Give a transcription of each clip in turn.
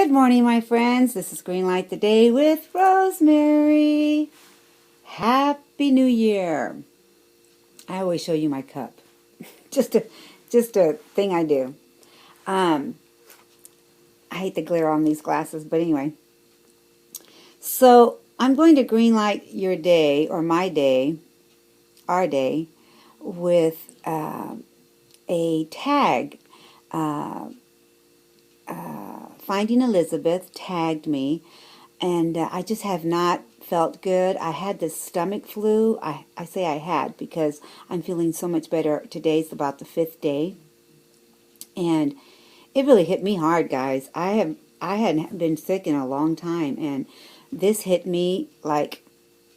Good morning, my friends. This is Green Light the Day with Rosemary. Happy New Year. I always show you my cup. just a thing I do. I hate the glare on these glasses, but anyway. So I'm going to green light your day, or my day, our day, with a tag. Finding Elizabeth tagged me, and I just have not felt good. I had this stomach flu. I say I had because I'm feeling so much better. Today's about the 5th day, and it really hit me hard, guys. I hadn't been sick in a long time, and this hit me like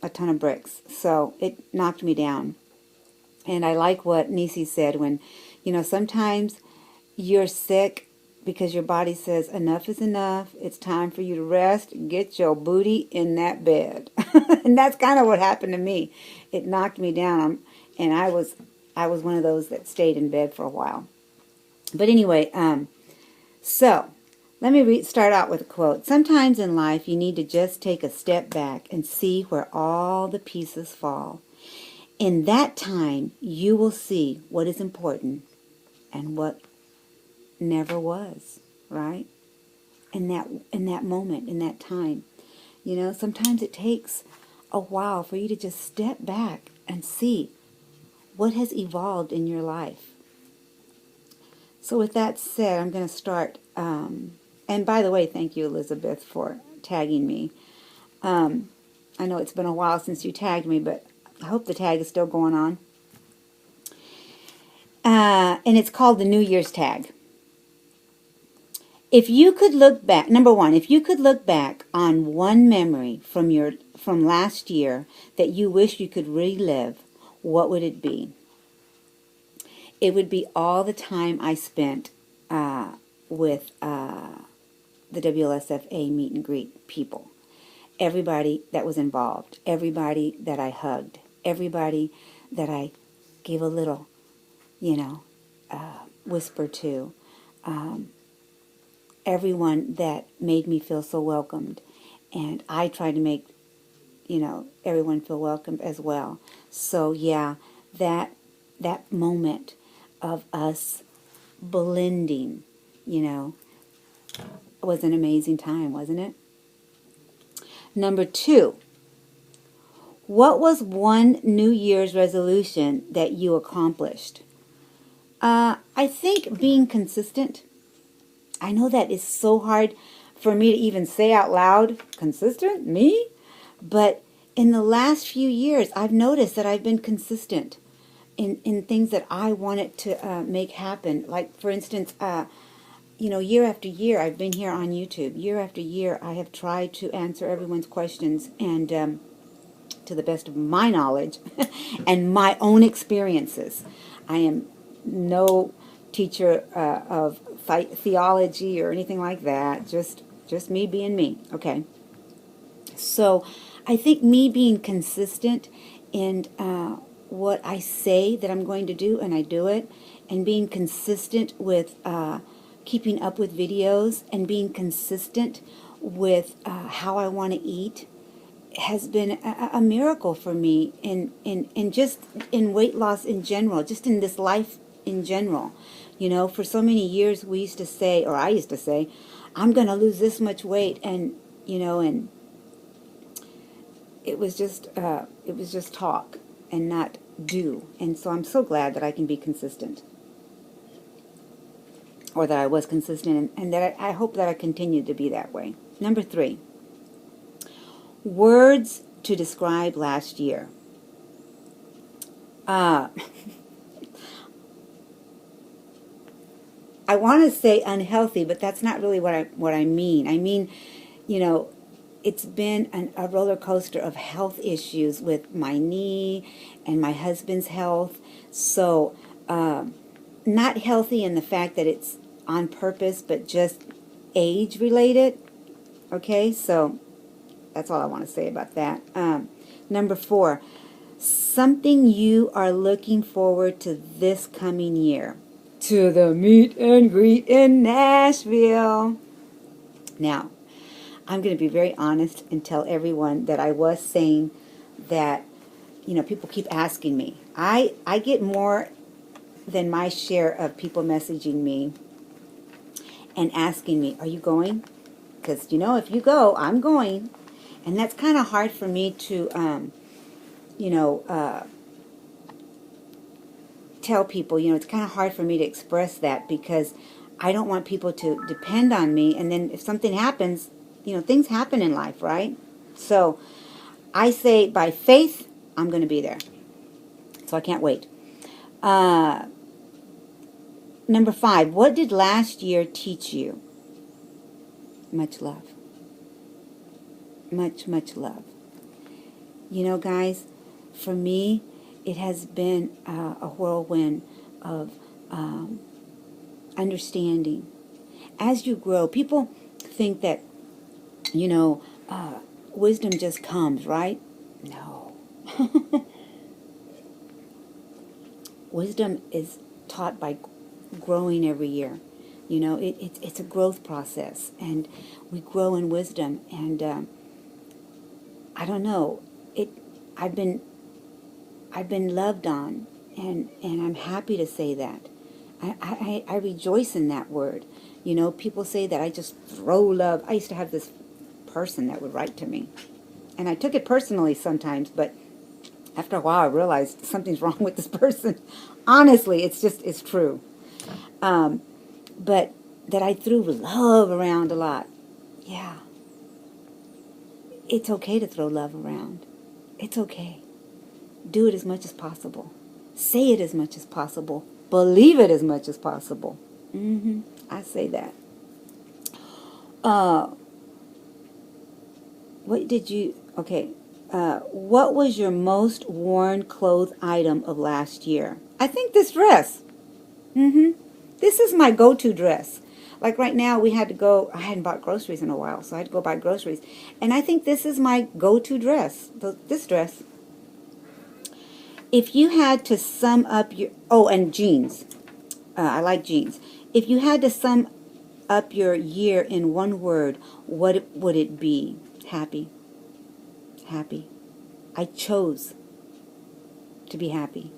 a ton of bricks. So it knocked me down. And I like what Nisi said when, sometimes you're sick because your body says enough is enough. It's time for you to rest. Get your booty in that bed. And that's kind of what happened to me. It knocked me down, and I was one of those that stayed in bed for a while. But anyway, so let me start out with a quote. Sometimes in life you need to just take a step back and see where all the pieces fall. In that time, you will see what is important and what never was, right? In that moment, in that time. Sometimes it takes a while for you to just step back and see what has evolved in your life. So with that said, I'm going to start. And by the way, thank you, Elizabeth, for tagging me. I know it's been a while since you tagged me, but I hope the tag is still going on. And it's called the New Year's tag. If you could look back, number one, if you could look back on one memory from last year that you wish you could relive, what would it be? It would be all the time I spent with the WLSFA meet and greet people. Everybody that was involved, everybody that I hugged, everybody that I gave a little, whisper to, everyone that made me feel so welcomed. And I tried to make, everyone feel welcomed as well. So yeah, that moment of us blending, was an amazing time, wasn't it? Number 2, what was one New Year's resolution that you accomplished? I think being consistent. I know that is so hard for me to even say out loud, consistent, me? But in the last few years, I've noticed that I've been consistent in things that I wanted to make happen. Like, for instance, year after year, I've been here on YouTube. Year after year, I have tried to answer everyone's questions, and to the best of my knowledge and my own experiences. I am no teacher of theology or anything like that. Just me being me. Okay. So I think me being consistent in what I say that I'm going to do, and I do it, and being consistent with keeping up with videos, and being consistent with how I want to eat has been a miracle for me in just in weight loss in general, just in this life in general. For so many years we used to say, or I used to say, I'm going to lose this much weight, and and it was just talk and not do. And so I'm so glad that I can be consistent, or that I was consistent, and that I hope that I continue to be that way. Number 3, words to describe last year. I want to say unhealthy, but that's not really what I mean. I mean, it's been a roller coaster of health issues with my knee and my husband's health. So, not healthy in the fact that it's on purpose, but just age related. Okay, so that's all I want to say about that. Number 4, something you are looking forward to this coming year. To the meet and greet in Nashville. Now, I'm going to be very honest and tell everyone that I was saying that, people keep asking me. I get more than my share of people messaging me and asking me, are you going? Because, if you go, I'm going. And that's kind of hard for me to, tell people. It's kind of hard for me to express that because I don't want people to depend on me. And then if something happens, things happen in life, right? So I say by faith, I'm going to be there. So I can't wait. Number 5, what did last year teach you? Much love. Much, much love. Guys, for me, it has been a whirlwind of understanding. As you grow, people think that, wisdom just comes, right? No. Wisdom is taught by growing every year. It's a growth process, and we grow in wisdom. And I don't know. I've been loved on, and I'm happy to say that. I rejoice in that word. People say that I just throw love. I used to have this person that would write to me, and I took it personally sometimes, but after a while I realized something's wrong with this person. Honestly, it's true. But that I threw love around a lot. Yeah. It's okay to throw love around. It's okay. Do it as much as possible. Say it as much as possible. Believe it as much as possible. I say that. What was your most worn clothes item of last year? I think this dress. This is my go-to dress. Like right now, I hadn't bought groceries in a while, so I had to go buy groceries. And I think this is my go-to dress, this dress. If you had to sum up and jeans. I like jeans. If you had to sum up your year in one word, what would it be? Happy. Happy. I chose to be happy.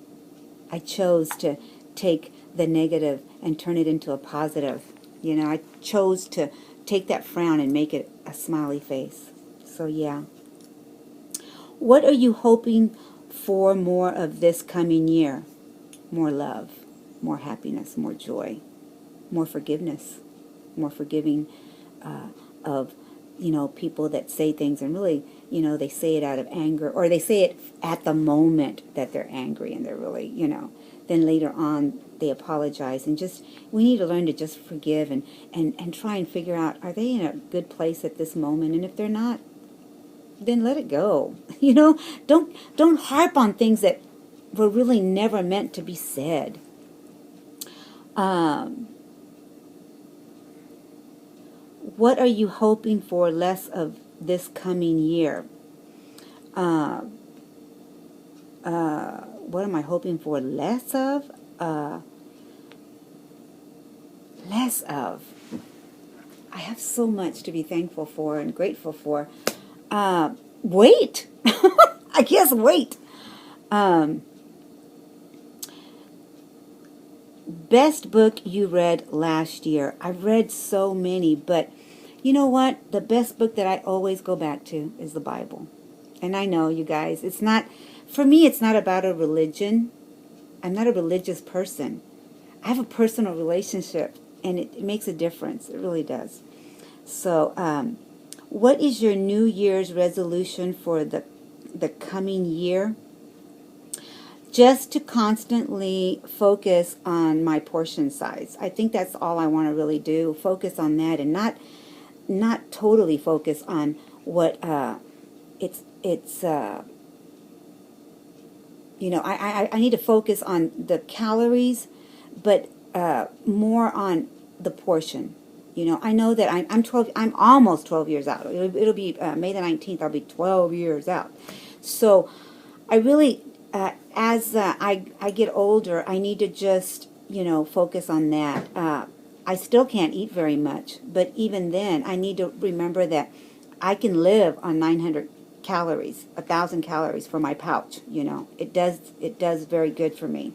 I chose to take the negative and turn it into a positive. I chose to take that frown and make it a smiley face. So yeah. What are you hoping for more of this coming year? More love, more happiness, more joy, more forgiveness, more forgiving of, people that say things and really, they say it out of anger, or they say it at the moment that they're angry and they're really, then later on they apologize. And we need to learn to just forgive and try and figure out, are they in a good place at this moment? And if they're not, then let it go. Don't harp on things that were really never meant to be said. What are you hoping for less of this coming year? What am I hoping for less of? Less of. I have so much to be thankful for and grateful for. Wait. I guess wait. Best book you read last year. I've read so many, but you know what? The best book that I always go back to is the Bible. And I know, you guys, for me, it's not about a religion. I'm not a religious person. I have a personal relationship, and it makes a difference. It really does. So, what is your New Year's resolution for the coming year? Just to constantly focus on my portion size. I think that's all I want to really do. Focus on that, and not totally focus on what I need to focus on the calories, but more on the portion. I know that I'm almost 12 years out. It'll be May the 19th. I'll be 12 years out. So I really, as I get older, I need to just focus on that. I still can't eat very much, but even then, I need to remember that I can live on 900 calories, 1,000 calories for my pouch, you know. It does very good for me.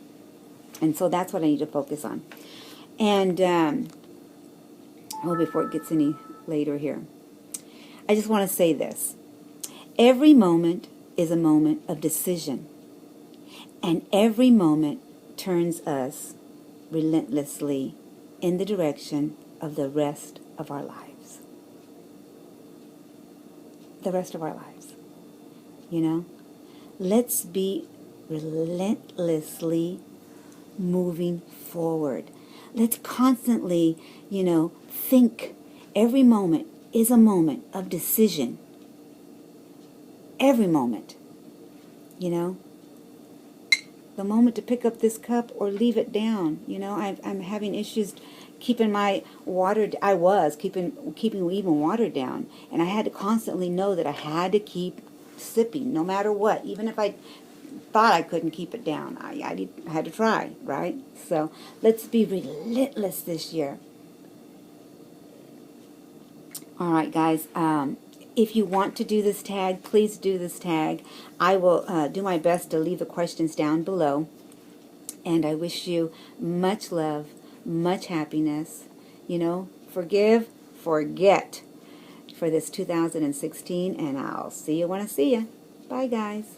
And so that's what I need to focus on. And, well, before it gets any later here, I just want to say this. Every moment is a moment of decision. And every moment turns us relentlessly in the direction of the rest of our lives. The rest of our lives. You know? Let's be relentlessly moving forward. Let's constantly, you know, think. Every moment is a moment of decision. Every moment. You know? The moment to pick up this cup or leave it down. You know, I'm having issues keeping my water. I was keeping even water down, and I had to constantly know that I had to keep sipping, no matter what. Even if I thought I couldn't keep it down, I had to try, right? So let's be relentless this year. All right, guys. If you want to do this tag, please do this tag. I will do my best to leave the questions down below. And I wish you much love, much happiness. You know, forgive, forget for this 2016. And I'll see you when I see you. Bye, guys.